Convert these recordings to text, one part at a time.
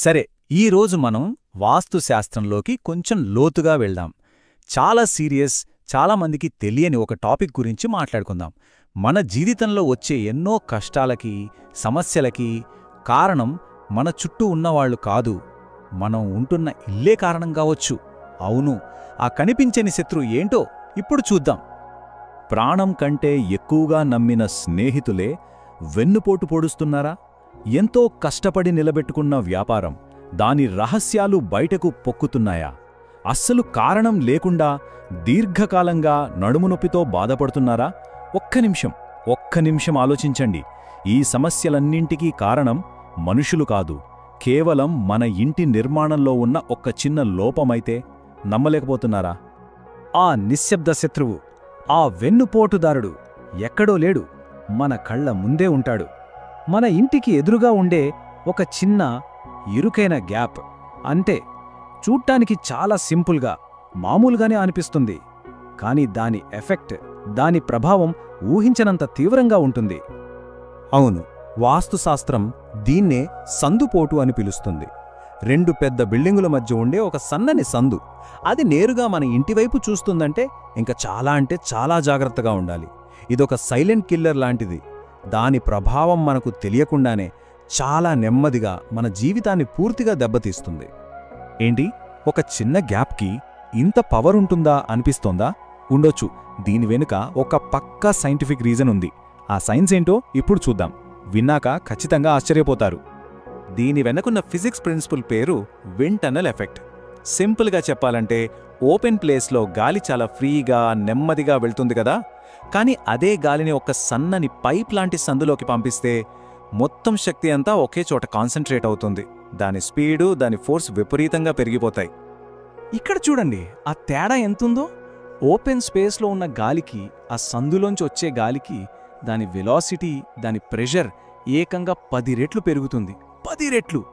సరే, ఈరోజు మనం వాస్తుశాస్త్రంలోకి కొంచెం లోతుగా వెళ్దాం. చాలా సీరియస్, చాలామందికి తెలియని ఒక టాపిక్ గురించి మాట్లాడుకుందాం. మన జీవితంలో వచ్చే ఎన్నో కష్టాలకి, సమస్యలకి కారణం మన చుట్టూ ఉన్నవాళ్లు కాదు, మనం ఉంటున్న ఇల్లే కారణం కావచ్చు. అవును, ఆ కనిపించని శత్రు ఏంటో ఇప్పుడు చూద్దాం. ప్రాణం కంటే ఎక్కువగా నమ్మిన స్నేహితులే వెన్నుపోటు పొడుస్తున్నారా? ఎంతో కష్టపడి నిలబెట్టుకున్న వ్యాపారం, దాని రహస్యాలు బయటకు పొక్కుతున్నాయా? అస్సలు కారణం లేకుండా దీర్ఘకాలంగా నడుమునొప్పితో బాధపడుతున్నారా? ఒక్క నిమిషం ఆలోచించండి. ఈ సమస్యలన్నింటికీ కారణం మనుషులు కాదు, కేవలం మన ఇంటి నిర్మాణంలో ఉన్న ఒక్క చిన్న లోపమైతే నమ్మలేకపోతున్నారా? ఆ నిశ్శబ్ద శత్రువు, ఆ వెన్నుపోటుదారుడు ఎక్కడో లేడు, మన కళ్ల ముందే ఉంటాడు. మన ఇంటికి ఎదురుగా ఉండే ఒక చిన్న ఇరుకైన గ్యాప్. అంటే చూడ్డానికి చాలా సింపుల్గా, మామూలుగానే అనిపిస్తుంది. కాని దాని ఎఫెక్ట్, దాని ప్రభావం ఊహించనంత తీవ్రంగా ఉంటుంది. అవును, వాస్తుశాస్త్రం దీన్నే సందుపోటు అని పిలుస్తుంది. రెండు పెద్ద బిల్డింగుల మధ్య ఉండే ఒక సన్నని సందు, అది నేరుగా మన ఇంటివైపు చూస్తుందంటే ఇంకా చాలా జాగ్రత్తగా ఉండాలి. ఇదొక సైలెంట్ కిల్లర్ లాంటిది. దాని ప్రభావం మనకు తెలియకుండానే చాలా నెమ్మదిగా మన జీవితాన్ని పూర్తిగా దెబ్బతీస్తుంది. ఏంటి, ఒక చిన్న గ్యాప్కి ఇంత పవర్ ఉంటుందా అనిపిస్తోందా? ఉండొచ్చు. దీని వెనుక ఒక పక్కా సైంటిఫిక్ రీజన్ ఉంది. ఆ సైన్స్ ఏంటో ఇప్పుడు చూద్దాం. విన్నాక ఖచ్చితంగా ఆశ్చర్యపోతారు. దీని వెనకున్న ఫిజిక్స్ ప్రిన్సిపుల్ పేరు విండ్ టనల్ ఎఫెక్ట్. సింపుల్గా చెప్పాలంటే, ఓపెన్ ప్లేస్లో గాలి చాలా ఫ్రీగా, నెమ్మదిగా వెళ్తుంది కదా. కానీ అదే గాలిని ఒక సన్నని పైప్ లాంటి సందులోకి పంపిస్తే మొత్తం శక్తి అంతా ఒకే చోట కాన్సంట్రేట్ అవుతుంది. దాని స్పీడు, దాని ఫోర్స్ విపరీతంగా పెరిగిపోతాయి. ఇక్కడ చూడండి, ఆ తేడా ఎంతుందో. ఓపెన్ స్పేస్లో ఉన్న గాలికి, ఆ సందులోంచి వచ్చే గాలికి దాని వెలాసిటీ, దాని ప్రెషర్ ఏకంగా 10 రెట్లు పెరుగుతుంది. 10 రెట్లు!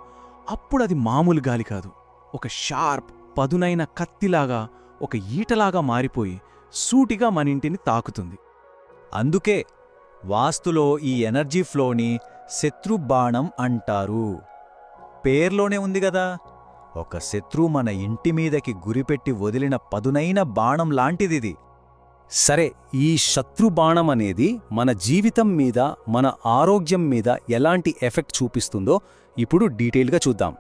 అప్పుడది మామూలు గాలి కాదు, ఒక షార్ప్, పదునైన కత్తిలాగా, ఒక ఈటలాగా మారిపోయి సూటిగా మన ఇంటిని తాకుతుంది. అందుకే వాస్తులో ఈ ఎనర్జీ ఫ్లోని శత్రుబాణం అంటారు. పేర్లోనే ఉంది గదా, ఒక శత్రువు మన ఇంటి మీదకి గురిపెట్టి వదిలిన పదునైన బాణం లాంటిదిది. సరే, ఈ శత్రుబాణం అనేది మన జీవితం మీద, మన ఆరోగ్యం మీద ఎలాంటి ఎఫెక్ట్ చూపిస్తుందో ఇప్పుడు డీటెయిల్గా చూద్దాం.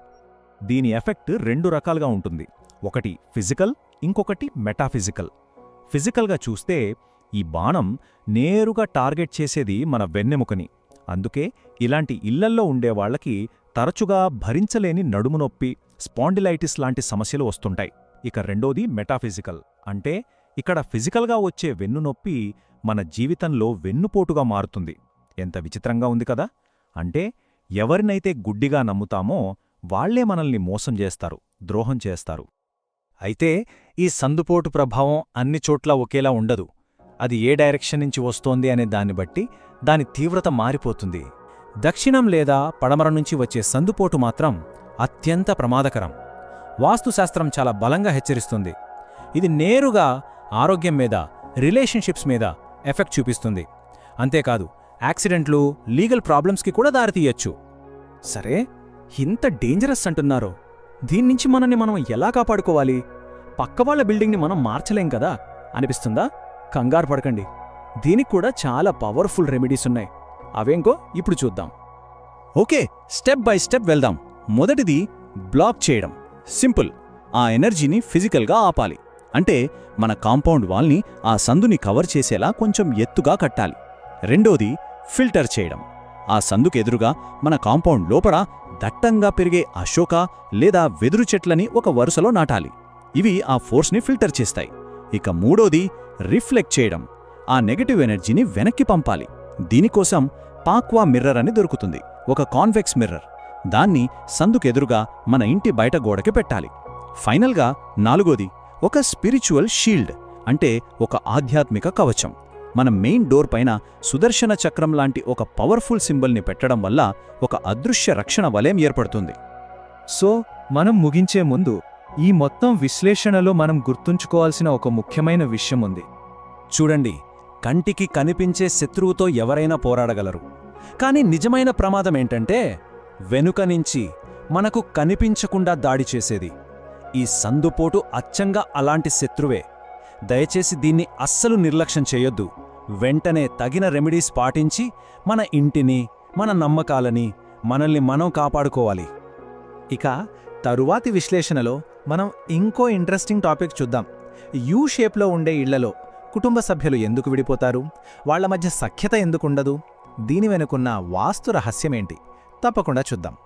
దీని ఎఫెక్ట్ 2 రకాలుగా ఉంటుంది. ఒకటి ఫిజికల్, ఇంకొకటి మెటాఫిజికల్. ఫిజికల్గా చూస్తే ఈ బాణం నేరుగా టార్గెట్ చేసేది మన వెన్నెముకని. అందుకే ఇలాంటి ఇళ్లల్లో ఉండేవాళ్లకి తరచుగా భరించలేని నడుమునొప్పి, స్పాండిలైటిస్ లాంటి సమస్యలు వస్తుంటాయి. ఇక రెండోది మెటాఫిజికల్. అంటే ఇక్కడ ఫిజికల్గా వచ్చే వెన్నునొప్పి మన జీవితంలో వెన్నుపోటుగా మారుతుంది. ఎంత విచిత్రంగా ఉంది కదా. అంటే ఎవరినైతే గుడ్డిగా నమ్ముతామో వాళ్లే మనల్ని మోసం చేస్తారు, ద్రోహం చేస్తారు. అయితే ఈ సందుపోటు ప్రభావం అన్ని చోట్ల ఒకేలా ఉండదు. అది ఏ డైరెక్షన్ నుంచి వస్తోంది అనే దాన్ని బట్టి దాని తీవ్రత మారిపోతుంది. దక్షిణం లేదా పడమర నుంచి వచ్చే సందుపోటు మాత్రం అత్యంత ప్రమాదకరం. వాస్తుశాస్త్రం చాలా బలంగా హెచ్చరిస్తుంది. ఇది నేరుగా ఆరోగ్యం మీద, రిలేషన్షిప్స్ మీద ఎఫెక్ట్ చూపిస్తుంది. అంతేకాదు, యాక్సిడెంట్లు, లీగల్ ప్రాబ్లమ్స్కి కూడా దారితీయొచ్చు. సరే, ఇంత డేంజరస్ అంటున్నారో, దీన్నించి మనల్ని మనం ఎలా కాపాడుకోవాలి? పక్కవాళ్ల బిల్డింగ్ని మనం మార్చలేం కదా అనిపిస్తుందా? కంగారు పడకండి, దీనికి కూడా చాలా పవర్ఫుల్ రెమెడీస్ ఉన్నాయి. అవేంకో ఇప్పుడు చూద్దాం. ఓకే, స్టెప్ బై స్టెప్ వెళ్దాం. మొదటిది బ్లాక్ చేయడం. సింపుల్, ఆ ఎనర్జీని ఫిజికల్గా ఆపాలి. అంటే మన కాంపౌండ్ వాల్ని, ఆ సందుని కవర్ చేసేలా కొంచెం ఎత్తుగా కట్టాలి. రెండోది ఫిల్టర్ చేయడం. ఆ సందుకు ఎదురుగా మన కాంపౌండ్ లోపల దట్టంగా పెరిగే అశోక లేదా వెదురు చెట్లని ఒక వరుసలో నాటాలి. ఇవి ఆ ఫోర్స్ని ఫిల్టర్ చేస్తాయి. ఇక మూడోది రిఫ్లెక్ట్ చేయడం. ఆ నెగటివ్ ఎనర్జీని వెనక్కి పంపాలి. దీనికోసం పాక్వా మిర్రర్ అని దొరుకుతుంది, ఒక కాన్వెక్స్ మిర్రర్. దాన్ని సందుకెదురుగా మన ఇంటి బయట గోడకి పెట్టాలి. ఫైనల్గా నాలుగోది ఒక స్పిరిచువల్ షీల్డ్. అంటే ఒక ఆధ్యాత్మిక కవచం. మన మెయిన్ డోర్ పైన సుదర్శన చక్రం లాంటి ఒక పవర్ఫుల్ సింబల్ని పెట్టడం వల్ల ఒక అదృశ్య రక్షణ వలయం ఏర్పడుతుంది. సో మనం ముగించే ముందు ఈ మొత్తం విశ్లేషణలో మనం గుర్తుంచుకోవాల్సిన ఒక ముఖ్యమైన విషయం ఉంది. చూడండి, కంటికి కనిపించే శత్రువుతో ఎవరైనా పోరాడగలరు. కానీ నిజమైన ప్రమాదమేంటంటే వెనుక నుంచి మనకు కనిపించకుండా దాడి చేసేది. ఈ సందుపోటు అచ్చంగా అలాంటి శత్రువే. దయచేసి దీన్ని అస్సలు నిర్లక్ష్యం చేయొద్దు. వెంటనే తగిన రెమెడీస్ పాటించి మన ఇంటిని, మన నమ్మకాలని, మనల్ని మనం కాపాడుకోవాలి. ఇక తరువాతి విశ్లేషణలో మనం ఇంకో ఇంట్రెస్టింగ్ టాపిక్ చూద్దాం. యూ షేప్లో ఉండే ఇళ్లలో కుటుంబ సభ్యులు ఎందుకు విడిపోతారు? వాళ్ల మధ్య సఖ్యత ఎందుకుండదు? దీని వెనుకున్న వాస్తు రహస్యమేంటి? తప్పకుండా చూద్దాం.